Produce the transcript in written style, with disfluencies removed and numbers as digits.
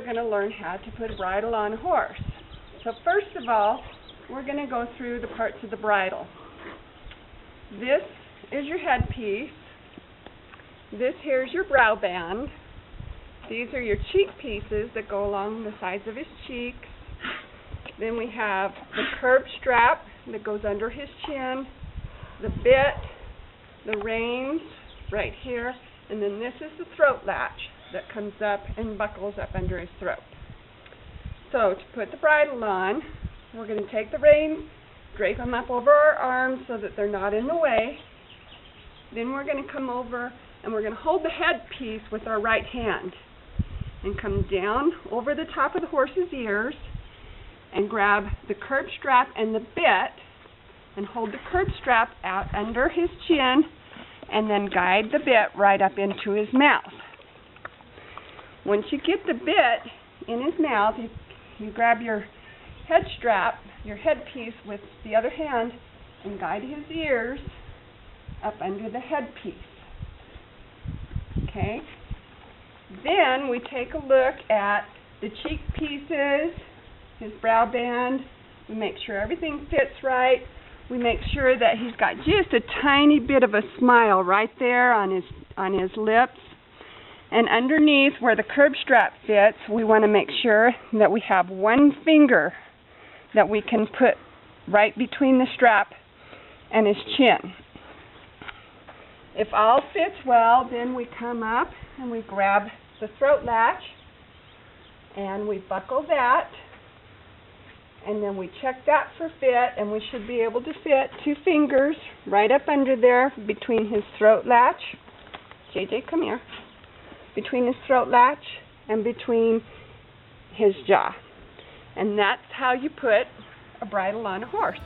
going to learn how to put a bridle on a horse. So first of all, we're going to go through the parts of the bridle. This is your headpiece. This here is your brow band. These are your cheek pieces that go along the sides of his cheeks. Then we have the curb strap that goes under his chin, the bit, the reins right here, and then this is the throat latch that comes up and buckles up under his throat. So to put the bridle on, we're going to take the reins, drape them up over our arms so that they're not in the way. Then we're going to come over and we're going to hold the headpiece with our right hand and come down over the top of the horse's ears and grab the curb strap and the bit and hold the curb strap out under his chin and then guide the bit right up into his mouth. Once you get the bit in his mouth, you grab your head strap, your headpiece with the other hand and guide his ears up under the headpiece. Okay? Then we take a look at the cheek pieces, his brow band. We make sure everything fits right. We make sure that he's got just a tiny bit of a smile right there on his lips. And underneath where the curb strap fits, we want to make sure that we have one finger that we can put right between the strap and his chin. If all fits well, then we come up and we grab the throat latch and we buckle that, and then we check that for fit, and we should be able to fit 2 fingers right up under there between his throat latch. JJ, come here. Between his throat latch and between his jaw. And that's how you put a bridle on a horse.